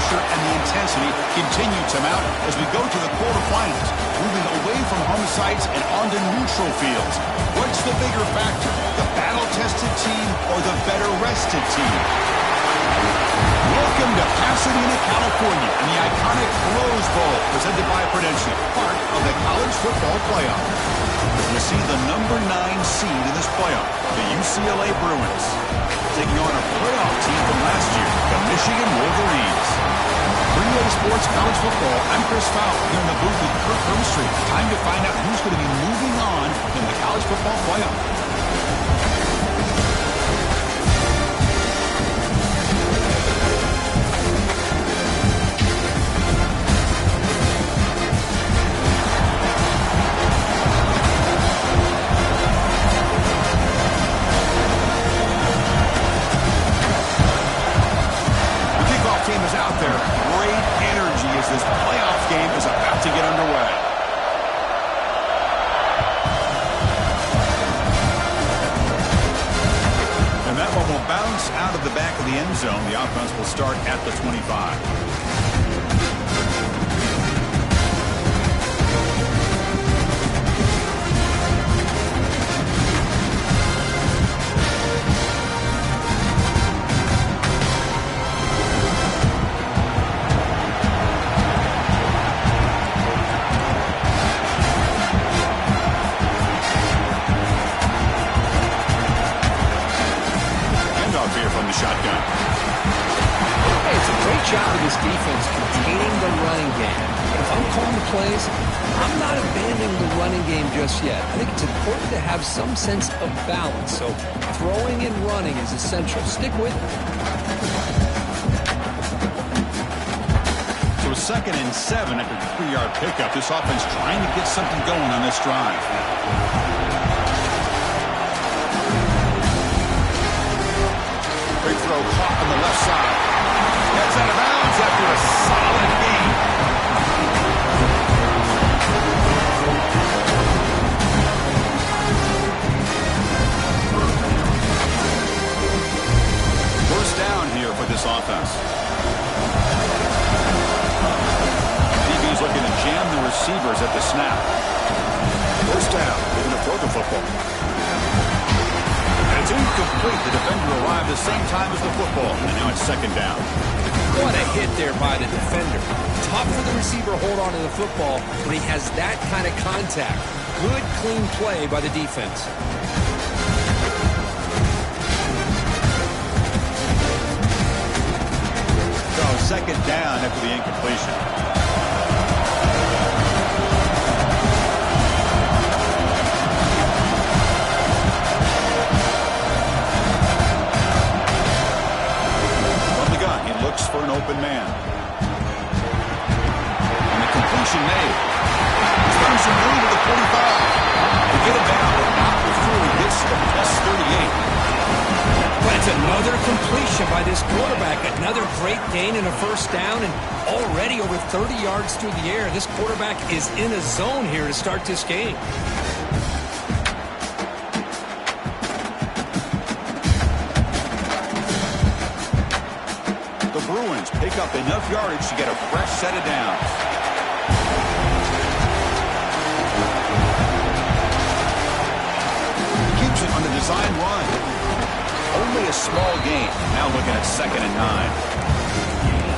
pressure and the intensity continue to mount as we go to the quarterfinals, moving away from home sites and onto neutral fields. What's the bigger factor, the battle-tested team or the better-rested team? Welcome to Pasadena, California, and the iconic Rose Bowl, presented by Prudential, part of the College Football Playoff. You see the number 9 seed in this playoff, the UCLA Bruins, taking on a playoff team from last year, the Michigan Wolverines. 3-Way Sports College Football, I'm Chris Fowler, here in the booth with Kirk Herbstreit. Time to find out who's going to be moving on in the College Football Playoff. This playoff game is about to get underway. And that one will bounce out of the back of the end zone. The offense will start at the 25. Shotgun. Hey, it's a great job of this defense containing the running game. But if I'm calling the plays, I'm not abandoning the running game just yet. I think it's important to have some sense of balance. So throwing and running is essential. Stick with it. So a 2nd and 7 after the 3-yard pickup. This offense trying to get something going on this drive. Big throw caught on the left side. Gets out of bounds after a solid gain. First down here for this offense. DB's looking to jam the receivers at the snap. First down. They're going to throw the football. It's incomplete. The defender arrived the same time as the football. And now it's 2nd down. What a hit there by the defender. Tough for the receiver to hold on to the football when he has that kind of contact. Good, clean play by the defense. So 2nd down after the incompletion. For an open man. And the completion made. He's getting some room to the 45. To get it down, but not before he gets the +38. But it's another completion by this quarterback. Another great gain in a first down and already over 30 yards through the air. This quarterback is in a zone here to start this game. Pick up enough yardage to get a fresh set of downs. Keeps it on the design run. Only a small gain. Now looking at 2nd and 9.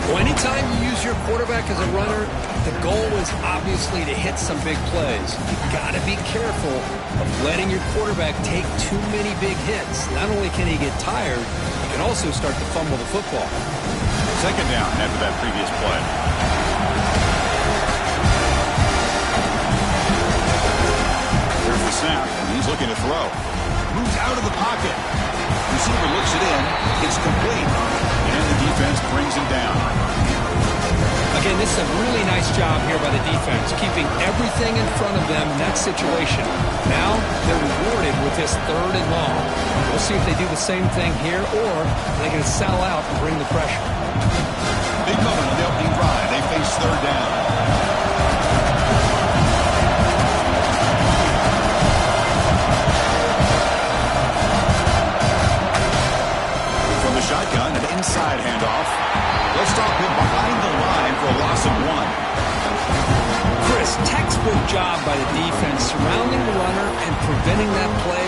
Well, anytime you use your quarterback as a runner, the goal is obviously to hit some big plays. You've got to be careful of letting your quarterback take too many big hits. Not only can he get tired, he can also start to fumble the football. 2nd down after that previous play. Here's the snap, and he's looking to throw. Moves out of the pocket. Receiver looks it in. It's complete. And the defense brings him down. Again, this is a really nice job here by the defense, keeping everything in front of them in that situation. Now they're rewarded with this 3rd and long. We'll see if they do the same thing here, or they're going to sell out and bring the pressure. Big moment on the opening drive. They face 3rd down. From the shotgun, an inside handoff. They'll stop him behind the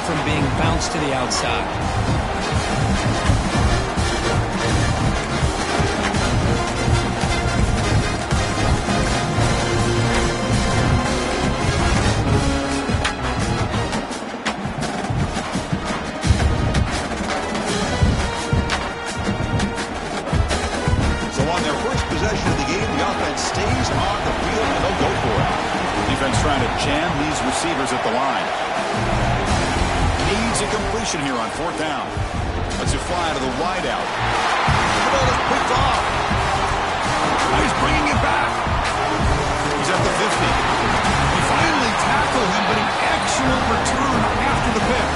from being bounced to the outside. Stays on the field, and they'll go for it. Defense trying to jam these receivers at the line. Needs a completion here on 4th down. Let's it fly to the wideout. The ball is picked off. He's bringing it back. He's at the 50. He finally tackled him, but an excellent return after the pick.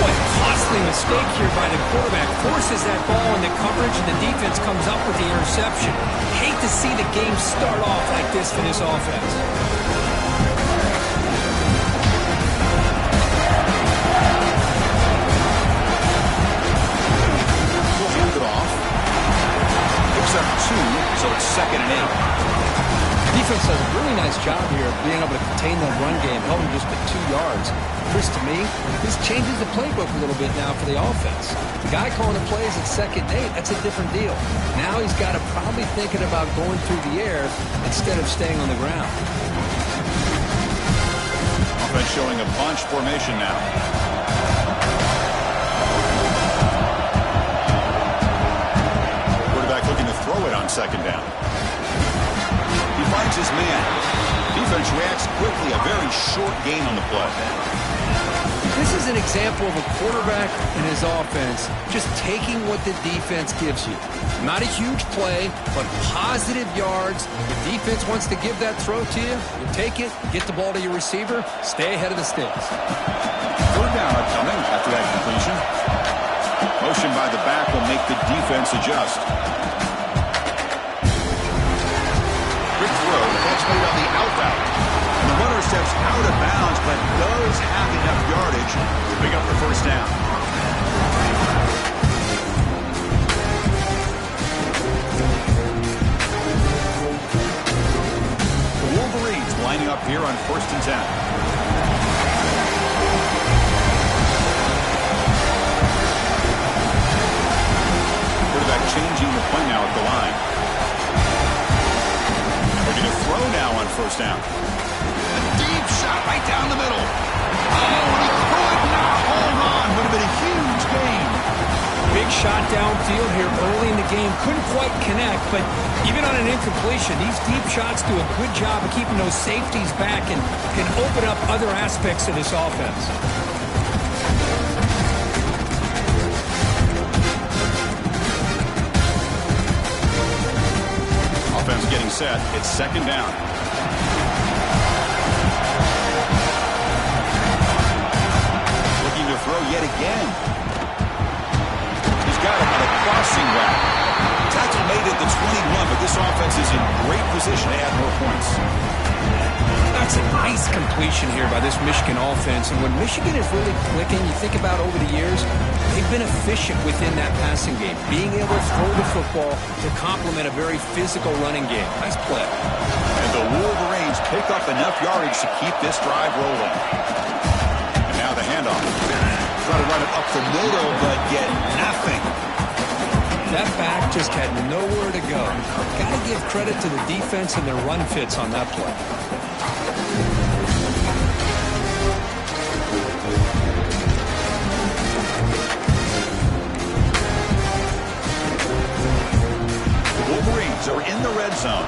What a costly mistake here by the quarterback. Forces that ball into coverage, and the defense comes up with the interception. Hate to see the game start off like this for this offense. We'll hand it off. Picks up 2, so it's 2nd and 8. Defense does a really nice job here of being able to contain that run game, held him just at 2 yards. Chris, to me, this changes the playbook a little bit now for the offense. The guy calling the plays at 2nd and 8, that's a different deal. Now he's got to probably thinking about going through the air instead of staying on the ground. Offense showing a bunch formation now. Quarterback looking to throw it on 2nd down. He finds his man. Defense reacts quickly. A very short gain on the play. This is an example of a quarterback and his offense just taking what the defense gives you. Not a huge play, but positive yards. The defense wants to give that throw to you. You take it, get the ball to your receiver, stay ahead of the sticks. 3rd down upcoming after that completion. Motion by the back will make the defense adjust. Quick throw. That's made on the out route. And the runner steps out of bounds, but does have enough yardage to pick up the 1st down. The Wolverines lining up here on 1st and 10. Quarterback changing the play now at the line. They're going to throw now on 1st down. A deep shot right down the middle. Oh, he could not hold on. Would have been a huge gain. Big shot downfield here early in the game. Couldn't quite connect, but even on an incompletion, these deep shots do a good job of keeping those safeties back and can open up other aspects of this offense. Offense getting set. It's 2nd down. Looking to throw yet again. He's got it on a crossing route. Tackle made at the 21, but this offense is in great position to add more points. That's a nice completion here by this Michigan offense. And when Michigan is really clicking, you think about over the years, they've been efficient within that passing game, being able to throw the football to complement a very physical running game. Nice play. And the Wolverines pick up enough yardage to keep this drive rolling. And now the handoff. Try to run it up the middle, but get nothing. That back just had nowhere to go. Got to give credit to the defense and their run fits on that play. The Wolverines are in the red zone.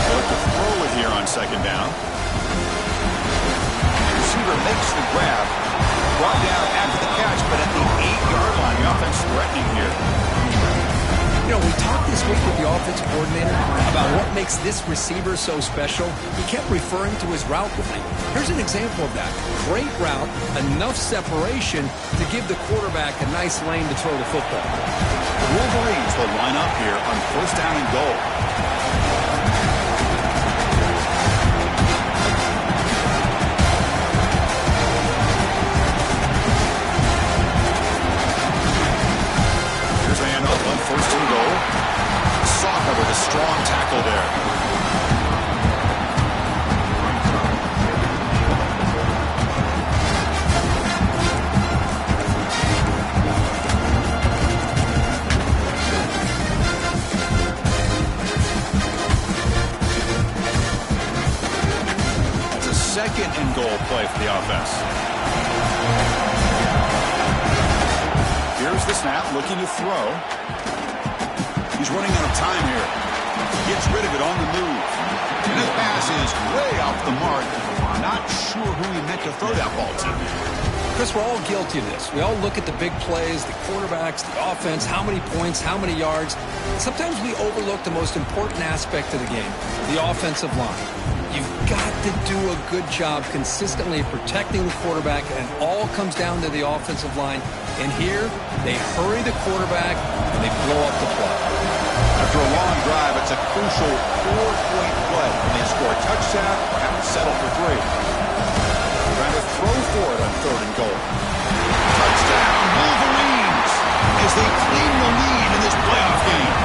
Look to throw it here on 2nd down. Receiver makes the grab. Brought down after the catch, but at the 8-yard line, the offense threatening here. You know, we talked this week with the offensive coordinator about what makes this receiver so special. He kept referring to his route running. Here's an example of that. Great route, enough separation to give the quarterback a nice lane to throw the football. The Wolverines will line up here on 1st down and goal. Here's a handoff on 1st and goal. Saka with a strong tackle there. second and goal play for the offense. Here's the snap, looking to throw. He's running out of time here. Gets rid of it on the move. And his pass is way off the mark. Not sure who he meant to throw that ball to. Chris, we're all guilty of this. We all look at the big plays, the quarterbacks, the offense, how many points, how many yards. Sometimes we overlook the most important aspect of the game, the offensive line. You've got to do a good job consistently protecting the quarterback, and it all comes down to the offensive line. And here, they hurry the quarterback, and they blow up the play. After a long drive, it's a crucial 4-point play. And they score a touchdown or have to settle for 3. Trying to throw for it on 3rd and goal. Touchdown, Wolverines, as they claim the lead in this playoff game.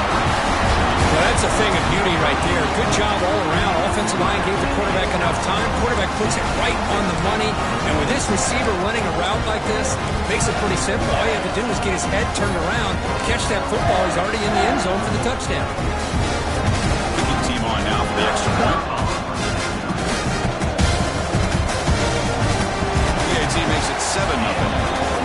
Well, that's a thing of beauty right there. Good job all around. Offensive line gave the quarterback enough time. Quarterback puts it right on the money. And with this receiver running a route like this, makes it pretty simple. All you have to do is get his head turned around, catch that football. He's already in the end zone for the touchdown. Kicking team on now for the extra point. PAT makes it 7-0.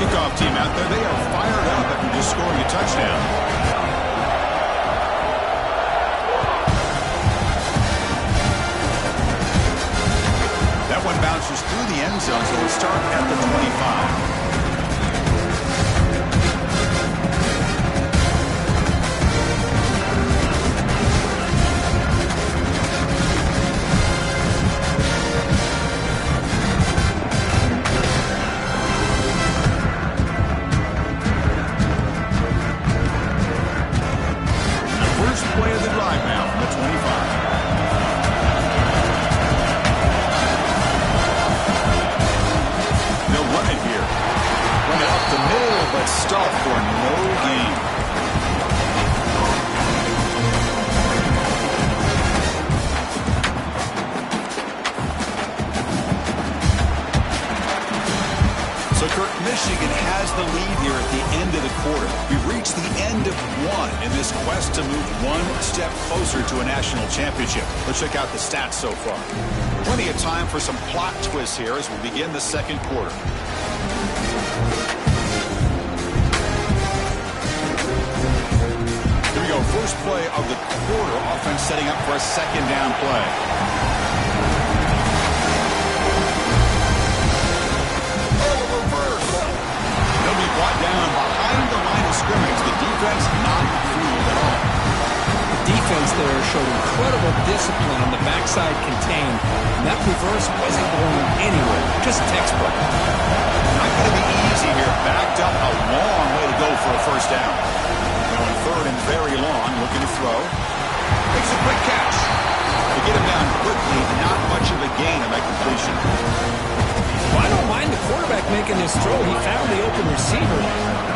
Kickoff team out there. They are fired up after just scoring a touchdown. That one bounces through the end zone, so we'll start at the 25. Play of the drive now from the 25. They'll run it here. Run it up the middle, but stop for no gain. So, Kirk, Michigan has the lead here at the end of the quarter. We've reached the end of one in this quest to move one step closer to a national championship. Let's check out the stats so far. Plenty of time for some plot twists here as we begin the second quarter. Here we go. First play of the quarter. Offense setting up for a second down play. Brought down behind the line of scrimmage. The defense not fooled at all. The defense there showed incredible discipline on the backside contained. And that reverse wasn't going anywhere. Just textbook. Not going to be easy here. Backed up a long way to go for a first down. Now in 3rd and very long, looking to throw. Makes a quick catch. To get him down quickly, not much of a gain on that completion. Well, I don't mind the quarterback making this throw. He found the open receiver.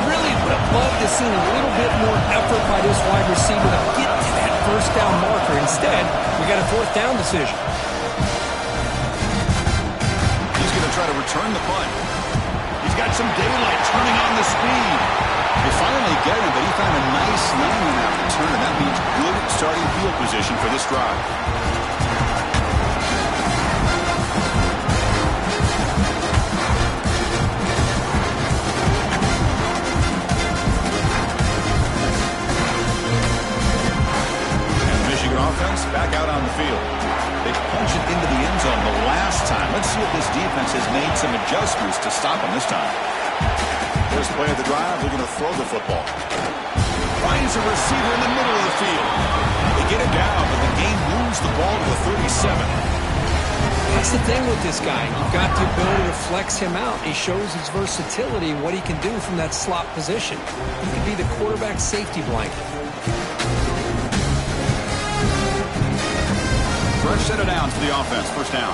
Really would have loved to see a little bit more effort by this wide receiver to get to that first down marker. Instead, we got a 4th down decision. He's going to try to return the punt. He's got some daylight turning on the speed. They finally get him, but he found a nice line on that return, and that means good starting field position for this drive. Offense back out on the field. They punch it into the end zone the last time. Let's see if this defense has made some adjustments to stop them this time. First play of the drive, they're going to throw the football. Finds a receiver in the middle of the field. They get it down, but the game moves the ball to the 37. That's the thing with this guy. You've got the ability to flex him out. He shows his versatility and what he can do from that slot position. He could be the quarterback safety blanket. Fresh set of downs for the offense. First down.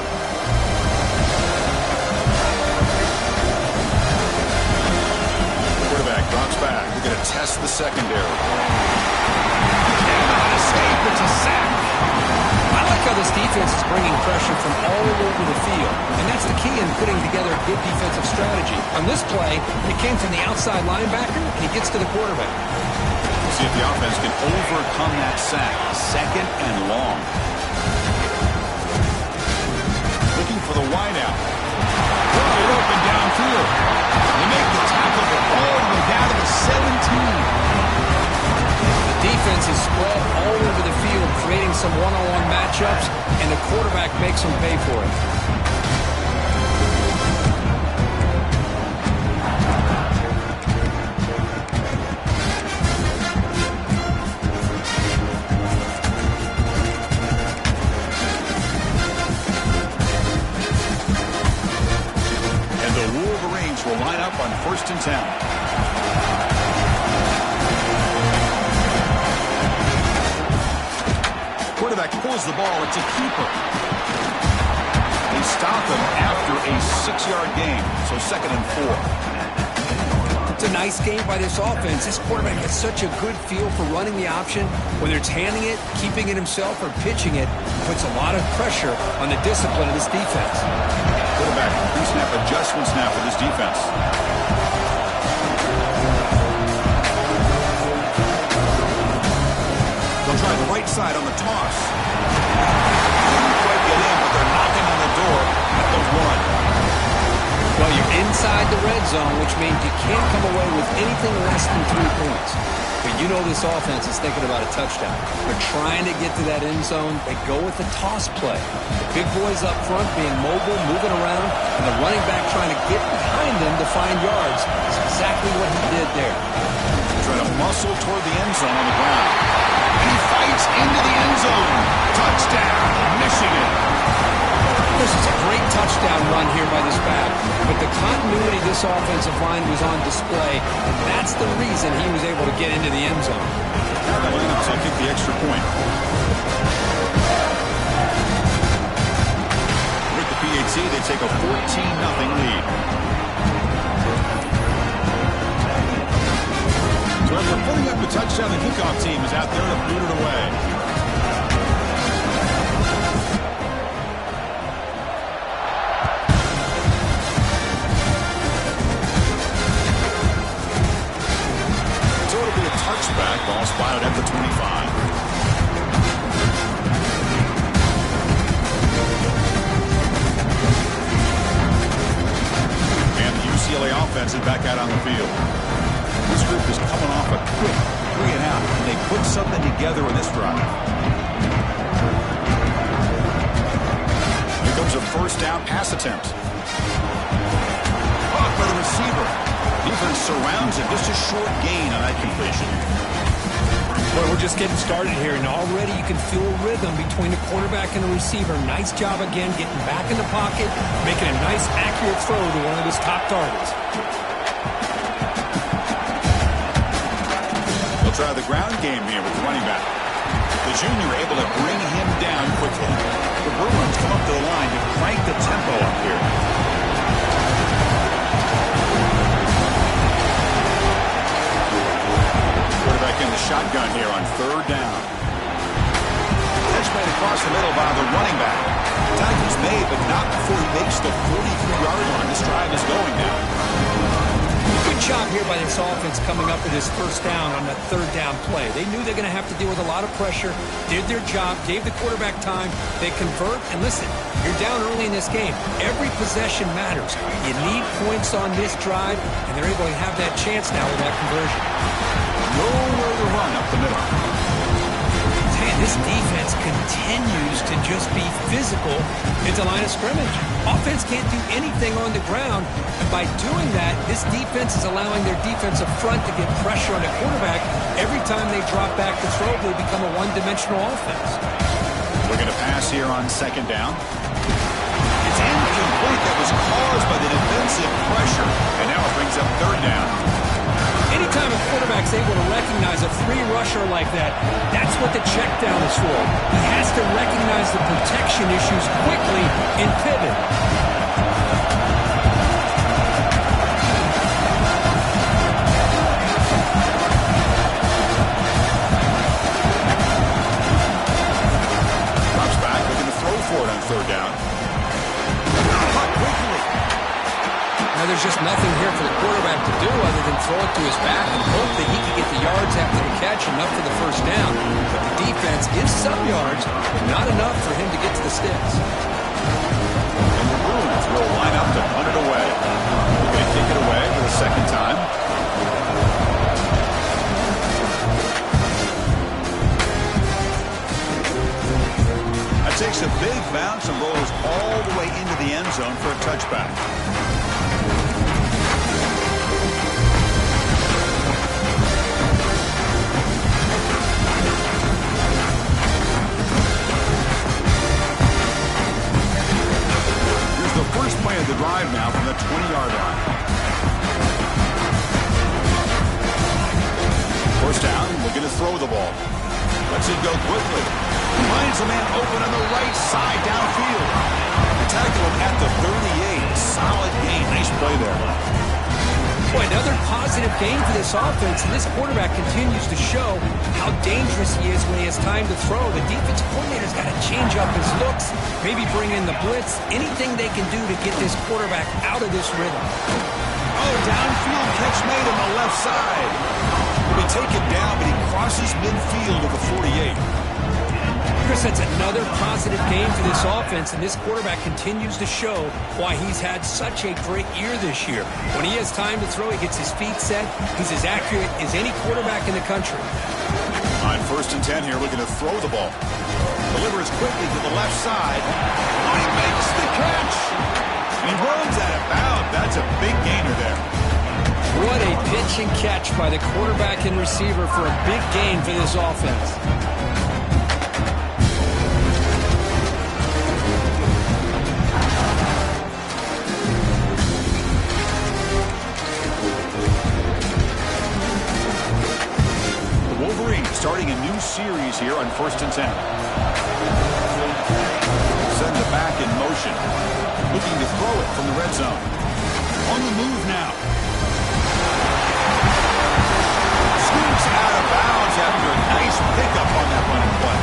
Quarterback drops back. They're going to test the secondary. And on escape, it's a sack. I like how this defense is bringing pressure from all over the field, and that's the key in putting together a good defensive strategy. On this play, it came from the outside linebacker, and he gets to the quarterback. We'll see if the offense can overcome that sack. Second and long. Looking for the wideout. Wide open downfield. They make the tackle, but all the way down to the 17. Defense is spread all over the field, creating some one-on-one matchups, and the quarterback makes them pay for it. And the Wolverines will line up on 1st and 10. Quarterback pulls the ball. It's a keeper. They stop him after a 6-yard gain, so 2nd and 4. It's a nice game by this offense. This quarterback has such a good feel for running the option. Whether it's handing it, keeping it himself, or pitching it, puts a lot of pressure on the discipline of this defense. Quarterback pre-snap adjustments now for this defense. They'll try the right side on the toss. Didn't quite get in, but they're knocking on the door at the 1. Well, you're inside the red zone, which means you can't come away with anything less than 3 points. But you know this offense is thinking about a touchdown. They're trying to get to that end zone. They go with the toss play. The big boys up front being mobile, moving around, and the running back trying to get behind them to find yards. That's exactly what he did there. Trying to muscle toward the end zone on the ground. He fights into the end zone. Touchdown, Michigan. This is a great touchdown run here by this back, but the continuity of this offensive line was on display, and that's the reason he was able to get into the end zone. Now they're looking to kick the extra point. With the PAT, they take a 14-0 lead. So after putting up the touchdown, the kickoff team is out there to boot it away. Touchback, ball spotted at the 25. And the UCLA offense is back out on the field. This group is coming off a quick 3-and-out, and they put something together in this drive. Here comes a 1st down pass attempt. Caught by the receiver. Defense surrounds it. Just a short gain on that completion. Well, we're just getting started here, and already you can feel a rhythm between the quarterback and the receiver. Nice job again getting back in the pocket, making a nice, accurate throw to one of his top targets. They'll try the ground game here with the running back. The junior able to bring him down quickly. The Bruins come up to the line to crank the tempo up here. Quarterback in the shotgun here on 3rd down. Catch made across the middle by the running back. Tackle's made, but not before he makes the 43-yard line. This drive is going now. Good job here by this offense coming up with this 1st down on that 3rd down play. They knew they're going to have to deal with a lot of pressure, did their job, gave the quarterback time. They convert, and listen, you're down early in this game. Every possession matters. You need points on this drive, and they're able to have that chance now with that conversion. Nowhere to run up the middle. Man, this defense continues to just be physical into line of scrimmage. Offense can't do anything on the ground. And by doing that, this defense is allowing their defensive front to get pressure on the quarterback. Every time they drop back to throw, they become a one-dimensional offense. Looking to pass here on 2nd down. It's incomplete. That was caused by the defensive pressure. And now it brings up 3rd down. Anytime a quarterback's able to recognize a free rusher like that, that's what the check down is for. He has to recognize the protection issues quickly and pivot. Drops back, looking to throw it to his back and hope that he can get the yards after the catch enough for the first down. But the defense gives some yards, but not enough for him to get to the sticks. And the Bruins will line up to punt it away. They kick it away for the second time. That takes a big bounce and rolls all the way into the end zone for a touchback. Here's the first play of the drive now from the 20-yard line. First down, looking to throw the ball. Lets it go quickly. Finds a man open on the right side downfield. Tackle him at the 38. Solid gain. Nice play there. Boy, another positive game for this offense, and this quarterback continues to show how dangerous he is when he has time to throw. The defensive coordinator's got to change up his looks, maybe bring in the blitz, anything they can do to get this quarterback out of this rhythm. Oh, downfield catch made on the left side. He'll be taken down, but he crosses midfield of the 48. Chris, that's another positive game for this offense, and this quarterback continues to show why he's had such a great year this year. When he has time to throw, he gets his feet set. He's as accurate as any quarterback in the country. On 1st and 10 here, looking to throw the ball. Delivers quickly to the left side. Oh, he makes the catch. And he runs out of bounds. That's a big gainer there. What a pitch and catch by the quarterback and receiver for a big gain for this offense. Starting a new series here on 1st and 10. Sends it back in motion. Looking to throw it from the red zone. On the move now. Scoops out of bounds after a nice pickup on that running play.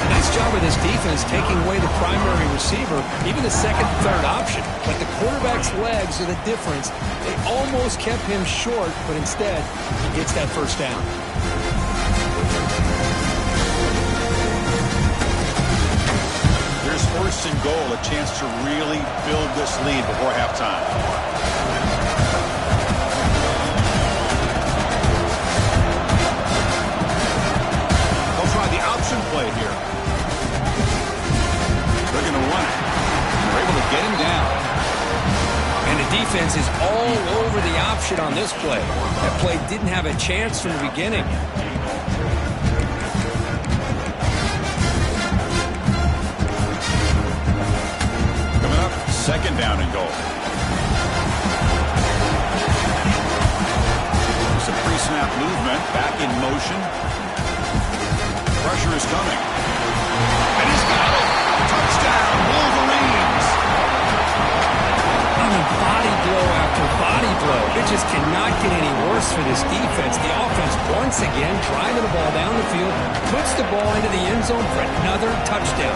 Nice job of this defense taking away the primary receiver, even the second and third option. But the quarterback's legs are the difference. They almost kept him short, but instead, he gets that first down. Here's 1st and goal, a chance to really build this lead before halftime. They'll try the option play here. They're going to run it. They're able to get him down. And the defense is all over the option on this play. That play didn't have a chance from the beginning. Second down and goal. Some pre-snap movement, back in motion. Pressure is coming. And he's got it! Touchdown, Wolverines! I mean, body blow after body blow. It just cannot get any worse for this defense. The offense, once again, driving the ball down the field, puts the ball into the end zone for another touchdown.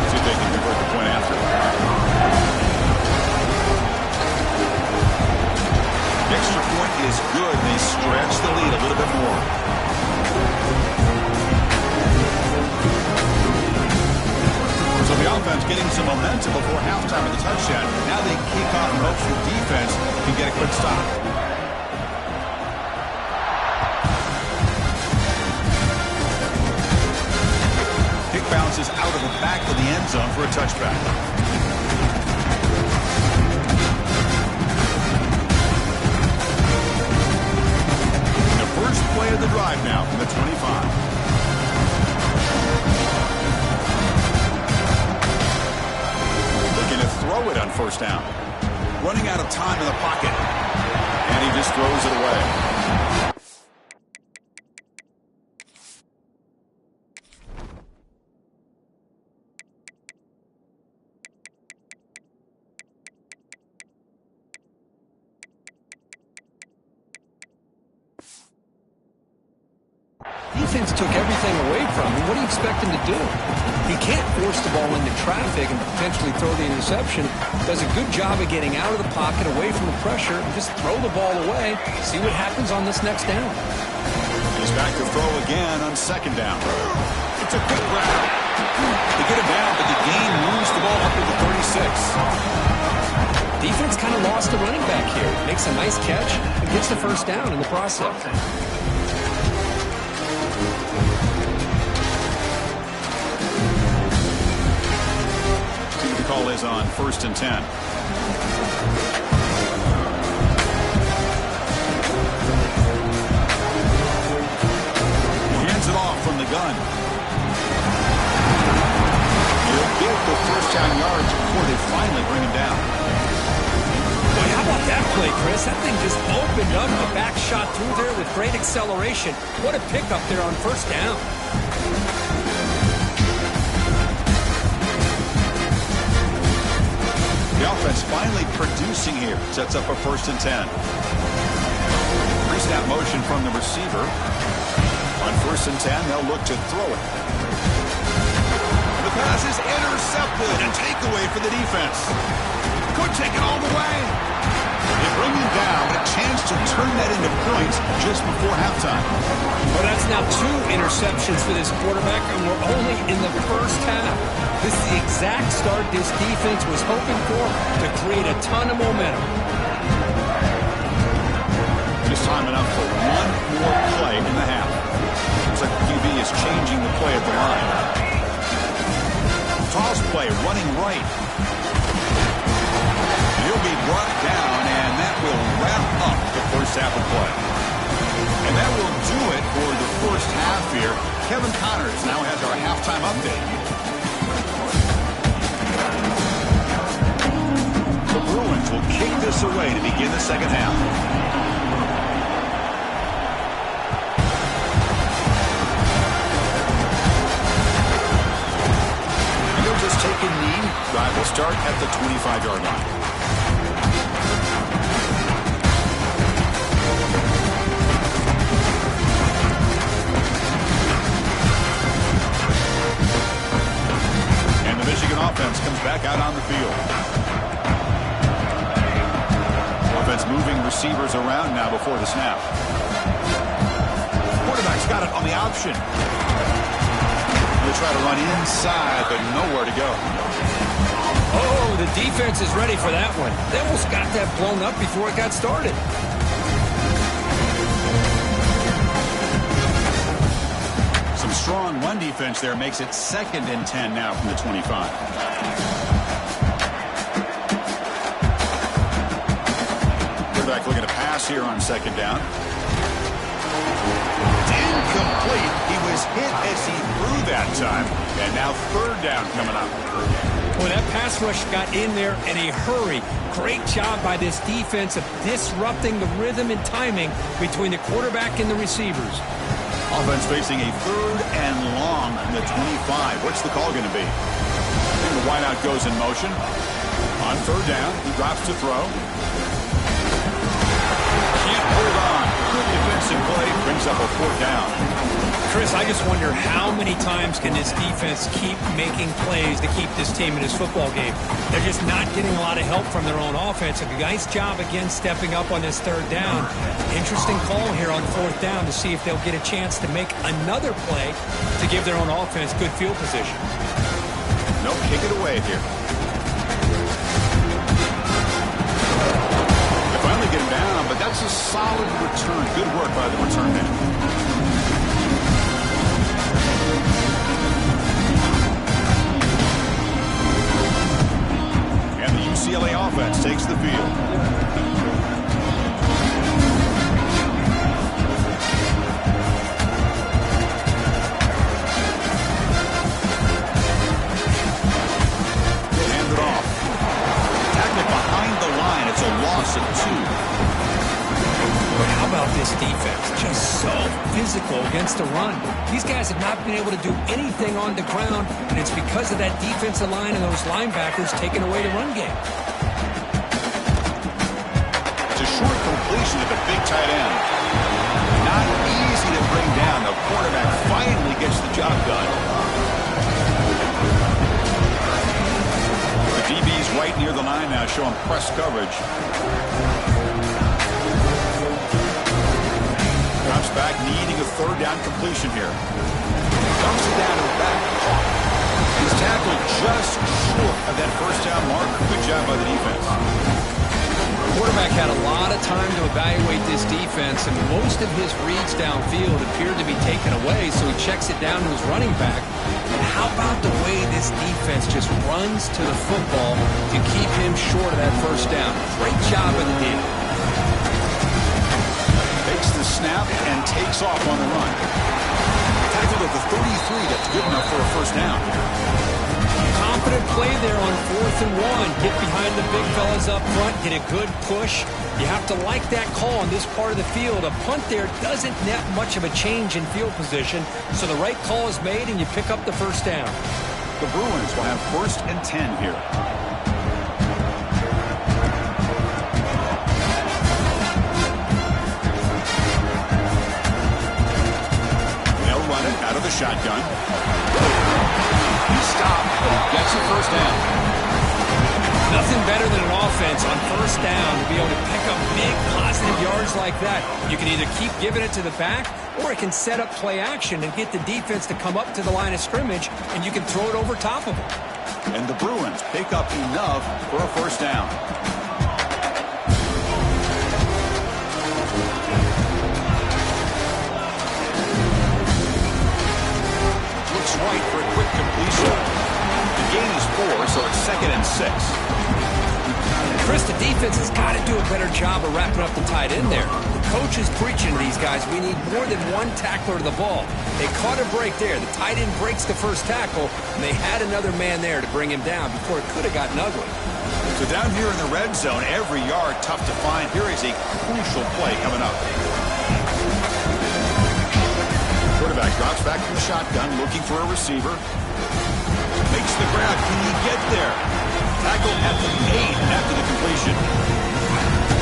See if they can convert the point after. The extra point is good. They stretch the lead a little bit more. So the offense getting some momentum before halftime of the touchdown. Now they kick off and hope the defense can get a quick stop. Kick bounces out of the back of the end zone for a touchback. First play of the drive now from the 25. Looking to throw it on 1st down. Running out of time in the pocket. And he just throws it away. defense took everything away from him, what do you expect him to do? He can't force the ball into traffic and potentially throw the interception. Does a good job of getting out of the pocket, away from the pressure, and just throw the ball away. See what happens on this next down. He's back to throw again on second down. It's a quick grab. They get it down, but the gain moves the ball up to the 36. Defense kind of lost the running back here. Makes a nice catch and gets the first down in the process. The call is on 1st and 10. He hands it off from the gun. He'll get the first down yards before they finally bring him down. Boy, how about that play, Chris? That thing just opened up the back shot through there with great acceleration. What a pickup there on first down. The offense finally producing here. Sets up a 1st and 10. Three-snap motion from the receiver. On 1st and 10, they'll look to throw it. The pass is intercepted. A takeaway for the defense. Could take it all the way. They bring him down, but a chance to turn that into points just before halftime. Well, that's now 2 interceptions for this quarterback, and we're only in the first half. This is the exact start this defense was hoping for to create a ton of momentum. Just time enough for one more play in the half. Looks like the QB is changing the play at the line. Toss play running right. He'll be brought down, and that will wrap up the first half of play. And that will do it for the first half here. Kevin Connors now has our halftime update. The Bruins will kick this away to begin the second half. He'll just take a knee. Drive will start at the 25-yard line. And the Michigan offense comes back out on the field. Offense moving receivers around now before the snap. Quarterback's got it on the option. They try to run inside, but nowhere to go. Oh, the defense is ready for that one. They almost got that blown up before it got started. Some strong run defense there makes it 2nd and 10 now from the 25. Quarterback looking to pass here on 2nd down. Incomplete. He was hit as he threw that time. And now 3rd down coming up. Well, that pass rush got in there in a hurry. Great job by this defense of disrupting the rhythm and timing between the quarterback and the receivers. Offense facing a 3rd and long from the 25. What's the call going to be? And the wideout goes in motion. On 3rd down, he drops to throw. Can't hold on. Good defensive play. Brings up a 4th down. Chris, I just wonder how many times can this defense keep making plays to keep this team in this football game. They're just not getting a lot of help from their own offense. A nice job again stepping up on this 3rd down. Interesting call here on 4th down to see if they'll get a chance to make another play to give their own offense good field position. Nope, kick it away here. They finally get him down, but that's a solid return. Good work by the return man. UCLA offense takes the field. They'll hand it off. Tackle behind the line. It's a loss of 2. How about this defense? Just so physical against the run. These guys have not been able to do anything on the ground, and it's because of that defensive line and those linebackers taking away the run game. It's a short completion to the big tight end. Not easy to bring down. The quarterback fighting shotgun. The DB's right near the line now, showing press coverage. Drops back, needing a third down completion here. Dumps it down to the back. He's tackled just short of that first down mark. Good job by the defense. The quarterback had a lot of time to evaluate this defense, and most of his reads downfield appeared to be taken away, so he checks it down to his running back. And how about the way this defense just runs to the football to keep him short of that first down? Great job by the D. Takes the snap and takes off on the run. Tackled at the 33. That's good enough for a first down. Confident play there on 4th and 1. Get behind the big fellas up front. Get a good push. You have to like that call on this part of the field. A punt there doesn't net much of a change in field position, so the right call is made and you pick up the first down. The Bruins will have 1st and 10 here. They'll run it out of the shotgun. He stopped, but he gets a first down. Nothing better than an offense on first down to be able to pick up big positive yards like that. You can either keep giving it to the back, or it can set up play action and get the defense to come up to the line of scrimmage, and you can throw it over top of them. And the Bruins pick up enough for a first down. Looks right for a quick completion. The gain is 4, so it's 2nd and 6. Chris, the defense has got to do a better job of wrapping up the tight end there. The coach is preaching to these guys, we need more than one tackler to the ball. They caught a break there. The tight end breaks the first tackle, and they had another man there to bring him down before it could have gotten ugly. So down here in the red zone, every yard tough to find. Here is a crucial play coming up. Quarterback drops back from the shotgun, looking for a receiver. Makes the grab. Can he get there? Tackled at the 8 after the completion.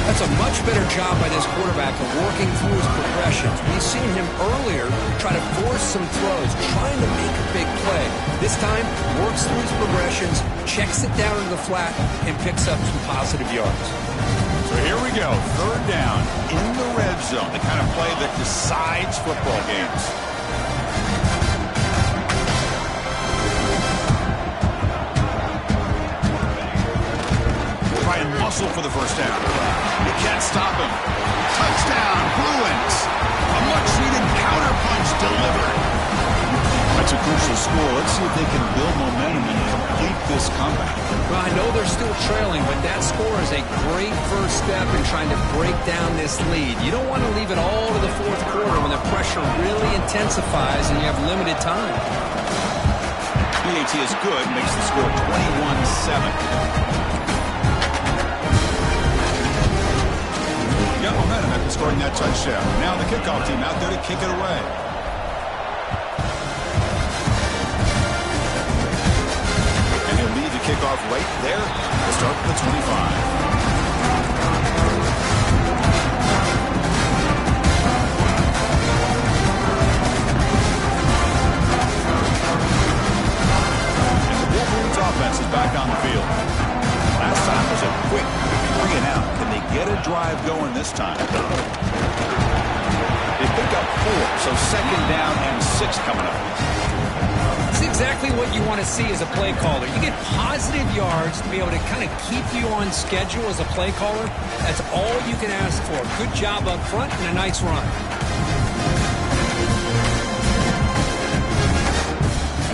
That's a much better job by this quarterback of working through his progressions. We've seen him earlier try to force some throws, trying to make a big play. This time, works through his progressions, checks it down into the flat, and picks up some positive yards. So here we go. 3rd down in the red zone. The kind of play that decides football games. Try and muscle for the first down. You can't stop him. Touchdown, Bruins. A much-needed counterpunch delivered. That's a crucial score. Let's see if they can build momentum and complete this comeback. Well, I know they're still trailing, but that score is a great first step in trying to break down this lead. You don't want to leave it all to the 4th quarter when the pressure really intensifies and you have limited time. PAT is good, makes the score 21-7. Got momentum after scoring that touchdown. Now the kickoff team out there to kick it away. And he'll lead the kickoff right there to start the 25. Offense is back on the field. Last time was a quick 3 and out. Can they get a drive going this time? They pick up 4, so 2nd down and 6 coming up. It's exactly what you want to see as a play caller. You get positive yards to be able to kind of keep you on schedule as a play caller. That's all you can ask for. Good job up front and a nice run.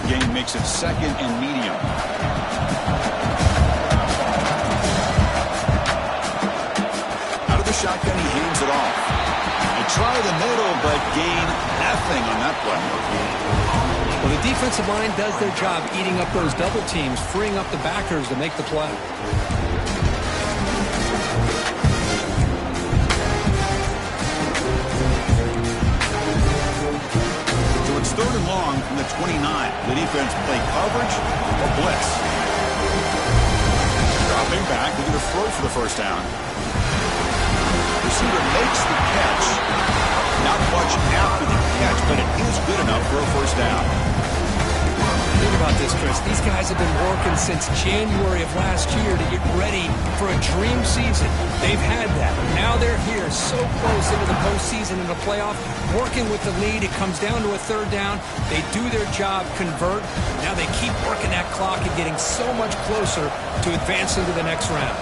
Gain makes it 2nd and medium. Out of the shotgun, he hands it off. They try the middle, but gain nothing on that play. Well, the defensive line does their job eating up those double teams, freeing up the backers to make the play. It's 3rd and long from the 29. The defense play coverage or blitz. Dropping back, they're going to throw for the first down. Receiver makes the catch. Not much after the catch, but it is good enough now for a first down. Think about this, Chris. These guys have been working since January of last year to get ready for a dream season. They've had that. Now they're here, so close into the postseason and the playoff, working with the lead. It comes down to a third down. They do their job, convert. Now they keep working that clock and getting so much closer to advancing to the next round.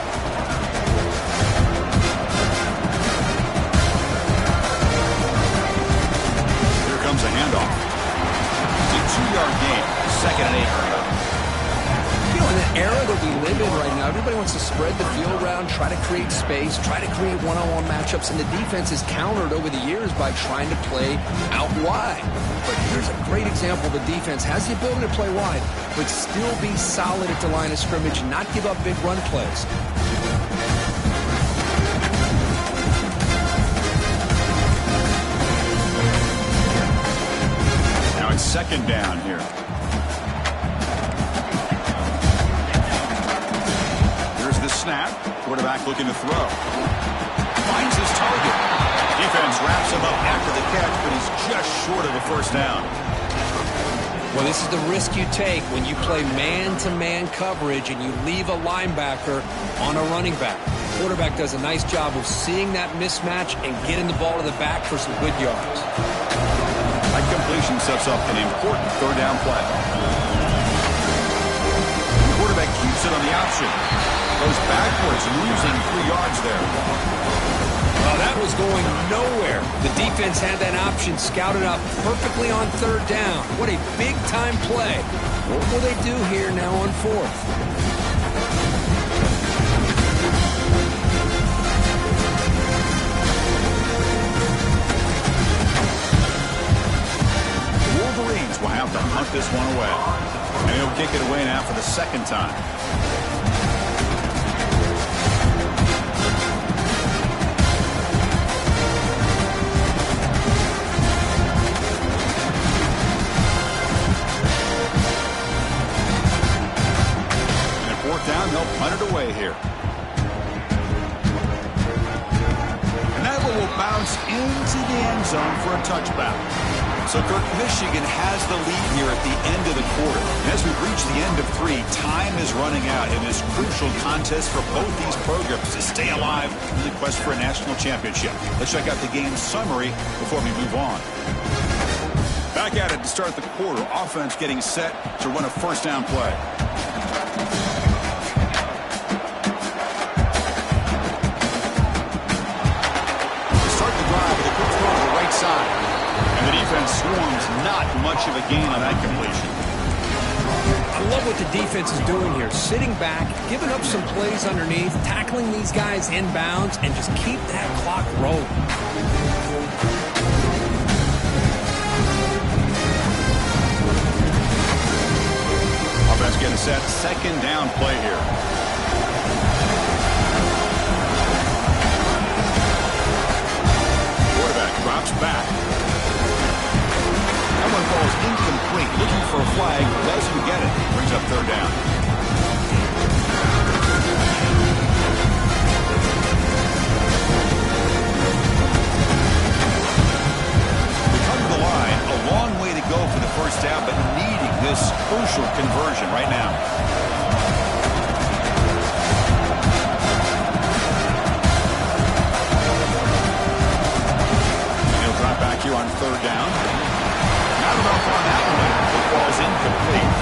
Here comes a handoff. It's a 2-yard gain. Second and 8. You know, in the era that we live in right now, everybody wants to spread the field around, try to create space, try to create one-on-one matchups, and the defense is countered over the years by trying to play out wide. But here's a great example. The defense has the ability to play wide, but still be solid at the line of scrimmage and not give up big run plays. Now it's second down here. Snap. Quarterback looking to throw. Finds his target. Defense wraps him up after the catch, but he's just short of a first down. Well, this is the risk you take when you play man-to-man coverage and you leave a linebacker on a running back. Quarterback does a nice job of seeing that mismatch and getting the ball to the back for some good yards. That completion sets up an important third down play. The quarterback keeps it on the option. Goes backwards, losing 3 yards there. Well, that was going nowhere. The defense had that option scouted up perfectly on third down. What a big-time play. What will they do here now on fourth? The Wolverines will have to hunt this one away. And he'll kick it away now for the second time. Down, they'll punt it away here. And that one will bounce into the end zone for a touchback. So, Kirk, Michigan has the lead here at the end of the quarter. And as we reach the end of 3, time is running out in this crucial contest for both these programs to stay alive in the quest for a national championship. Let's check out the game summary before we move on. Back at it to start the quarter. Offense getting set to run a first down play. And the defense swarms, not much of a gain on that completion. I love what the defense is doing here. Sitting back, giving up some plays underneath, tackling these guys inbounds, and just keep that clock rolling. Offense getting set. Second down play here. Drops back. That one falls incomplete. Looking for a flag. Doesn't get it. Brings up third down. We come to the line. A long way to go for the first down, but needing this crucial conversion right now. Back here on third down. Not enough on that one. The ball is incomplete.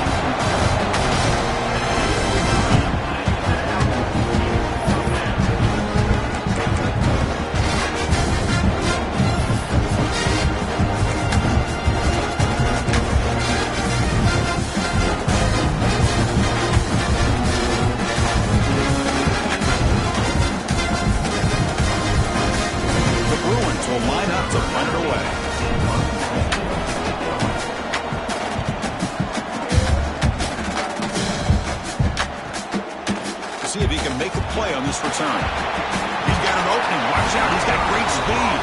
The Bruins will line up to punt it away. See if he can make a play on this return. He's got an opening. Watch out. He's got great speed.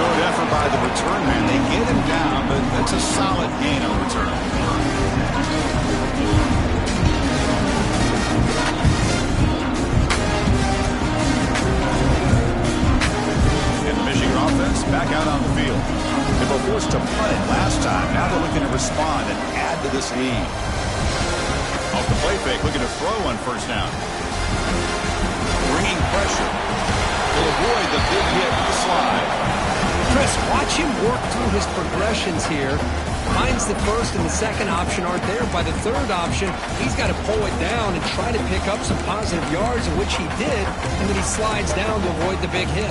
Good effort by the return man. They get him down, but that's a solid gain on return. And the Michigan offense back out on the field. They were forced to punt it last time. Now they're looking to respond and add to this lead. Off the play fake, looking to throw on first down. Bringing pressure. Will avoid the big hit with the slide. Chris, watch him work through his progressions here. Finds the first and the second option aren't there. By the third option, he's got to pull it down and try to pick up some positive yards, in which he did, and then he slides down to avoid the big hit.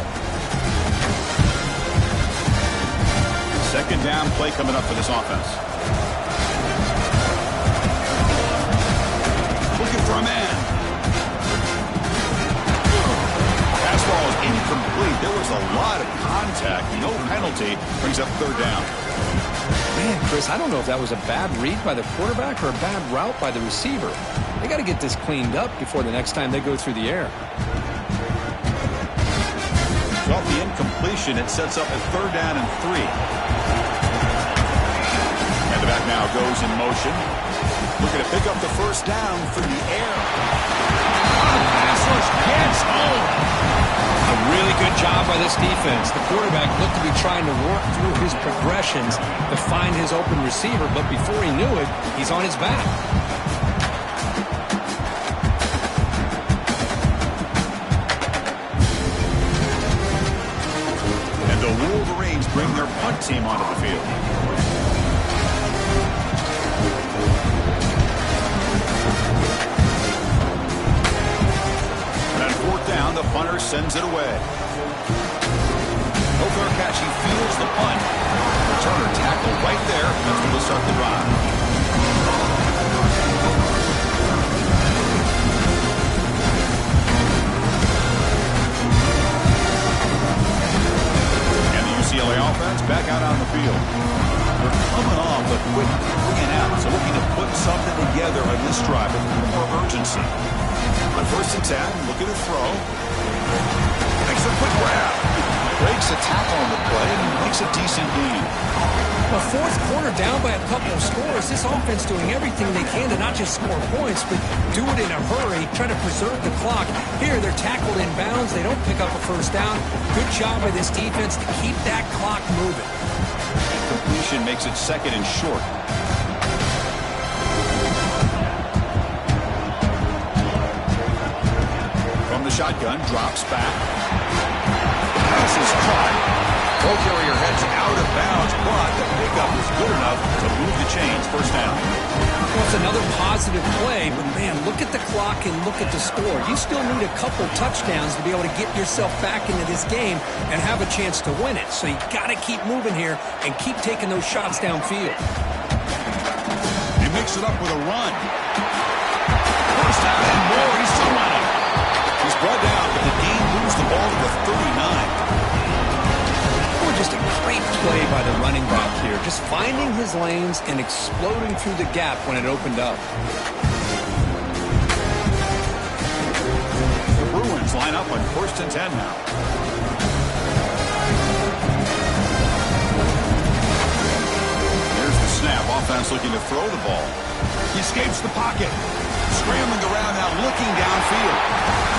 Second down play coming up for this offense. Looking for a man. Pass ball is incomplete. There was a lot of contact. No penalty. Brings up third down. Man, Chris, I don't know if that was a bad read by the quarterback or a bad route by the receiver. They got to get this cleaned up before the next time they go through the air. So off the incompletion, it sets up a third down and 3. And the back now goes in motion. Looking to pick up the first down from the air. Pass rush gets home. A really good job by this defense. The quarterback looked to be trying to work through his progressions to find his open receiver, but before he knew it, he's on his back. And the Wolverines bring their punt team onto the field. Down, the punter sends it away. No fair catch. He fields the punt. Returner tackled right there. That's going to start the drive. And the UCLA offense back out on the field. They're coming off a quick 3 and out, so looking to put something together on this drive with a little more urgency. On first and 10, looking to throw. Makes a quick grab. Breaks a tackle on the play and makes a decent gain. Well, fourth quarter down by a couple of scores. This offense doing everything they can to not just score points, but do it in a hurry, try to preserve the clock. Here, they're tackled in bounds. They don't pick up a first down. Good job by this defense to keep that clock moving. Completion makes it second and short. The shotgun drops back. Pass is caught. Ball carrier heads out of bounds, but the pickup is good enough to move the chains. First down. Well, it's another positive play, but man, look at the clock and look at the score. You still need a couple touchdowns to be able to get yourself back into this game and have a chance to win it. So you got to keep moving here and keep taking those shots downfield. He mixes it up with a run. First down and more. He's still running. He's brought down, but the game moves the ball to the 39. Well, just a great play by the running back here. Just finding his lanes and exploding through the gap when it opened up. The Bruins line up on first and 10 now. Here's the snap. Offense looking to throw the ball. He escapes the pocket. Scrambling around now, looking downfield.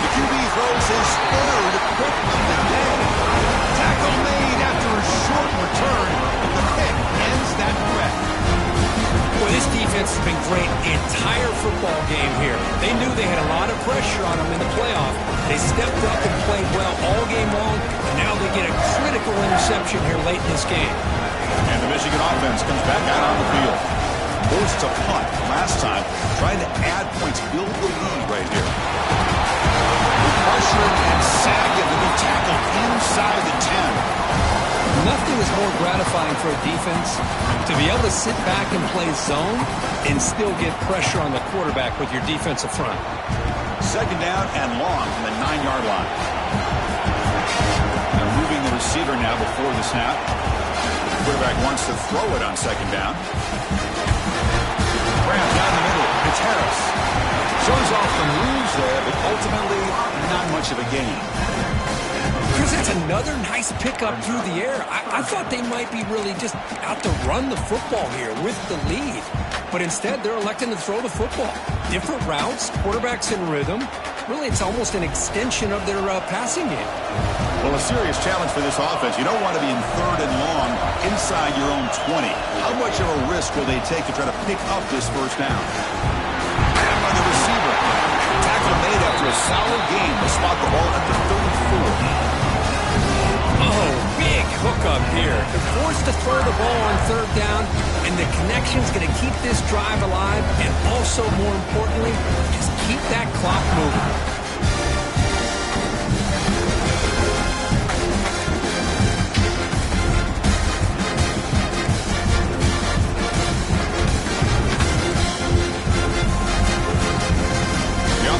The QB throws his third pick of the day. Tackle made after a short return, but the pick ends that threat. Well, this defense has been great the entire football game here. They knew they had a lot of pressure on them in the playoff. They stepped up and played well all game long, and now they get a critical interception here late in this game. And the Michigan offense comes back out on the field. Forced to punt last time, trying to add points, build the lead right here. Pressure and sack, and they'll be tackled inside the 10. Nothing is more gratifying for a defense to be able to sit back and play zone and still get pressure on the quarterback with your defensive front. Second down and long from the 9-yard line. They're moving the receiver now before the snap. The quarterback wants to throw it on second down. Grab down the middle. It's Harris. Shows off the moves there, but ultimately not much of a gain. Because it's another nice pickup through the air. I thought they might be really just out to run the football here with the lead. But instead, they're electing to throw the football. Different routes, quarterbacks in rhythm. Really, it's almost an extension of their passing game. Well, a serious challenge for this offense. You don't want to be in 3rd and long inside your own 20. How much of a risk will they take to try to pick up this first down? And by the receiver. Tackle made after a solid game. They spot the ball at the 34. Oh, big hookup here. They're forced to throw the ball on 3rd down, and the connection's going to keep this drive alive, and also, more importantly, just keep that clock moving.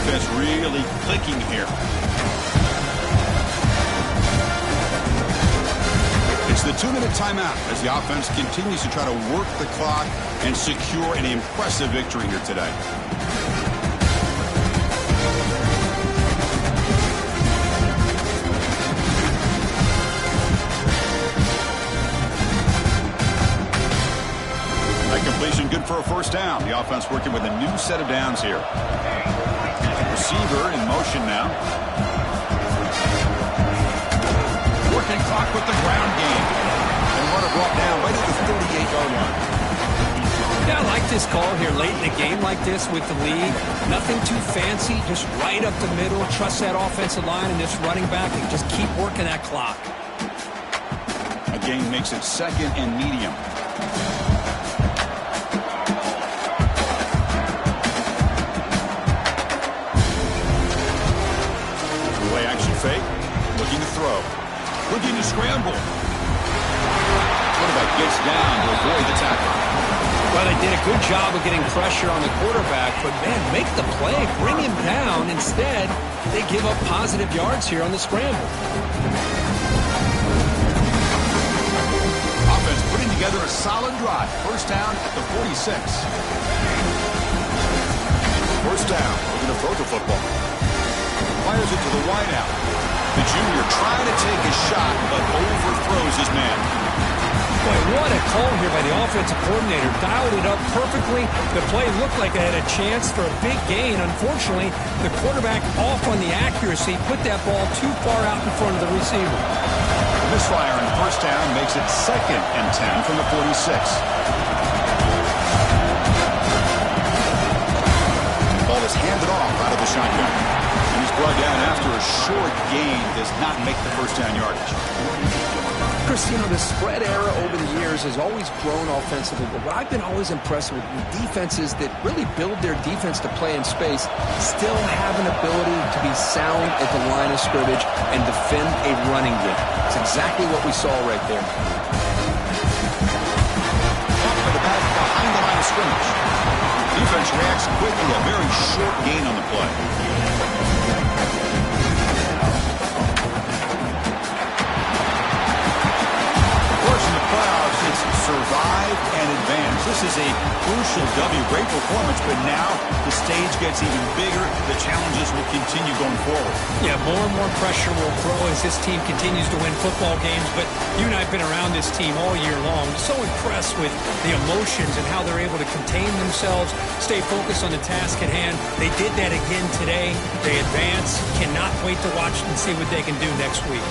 That's really clicking here. It's the 2-minute timeout as the offense continues to try to work the clock and secure an impressive victory here today. That completion good for a first down. The offense working with a new set of downs here. Receiver in motion now. Working clock with the ground game. And runner brought down right at the 38-yard line. Yeah, I like this call here late in a game like this with the lead. Nothing too fancy, just right up the middle. Trust that offensive line and this running back and just keep working that clock. A gain makes it 2nd and medium. Fake, looking to throw, looking to scramble. Quarterback gets down to avoid the tackle. Well, they did a good job of getting pressure on the quarterback, but man, make the play, bring him down. Instead, they give up positive yards here on the scramble. Offense putting together a solid drive. First down at the 46. First down, looking to throw the football. Fires it to the wideout. The junior trying to take a shot, but overthrows his man. Boy, what a call here by the offensive coordinator. Dialed it up perfectly. The play looked like they had a chance for a big gain. Unfortunately, the quarterback off on the accuracy, put that ball too far out in front of the receiver. Misfire in first down makes it 2nd and 10 from the 46. Ball is handed off out of the shotgun. And he's brought down after a short gain. Does not make the first down yardage. Chris, you know, the spread era over the years has always grown offensively, but what I've been always impressed with defenses that really build their defense to play in space still have an ability to be sound at the line of scrimmage and defend a running game. It's exactly what we saw right there. Off for the back behind the line of scrimmage. Defense reacts quickly, a very short gain on the play. Survive and advance. This is a crucial W. Great performance, but now the stage gets even bigger. The challenges will continue going forward. Yeah, more and more pressure will grow as this team continues to win football games, but you and I have been around this team all year long. So impressed with the emotions and how they're able to contain themselves, stay focused on the task at hand. They did that again today. They advance. Cannot wait to watch and see what they can do next week.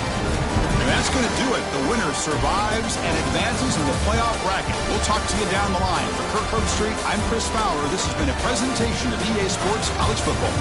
And that's going to do it. The winner survives and advances in the playoff bracket. We'll talk to you down the line. For Kirk Herbstreit, I'm Chris Fowler. This has been a presentation of EA Sports College Football.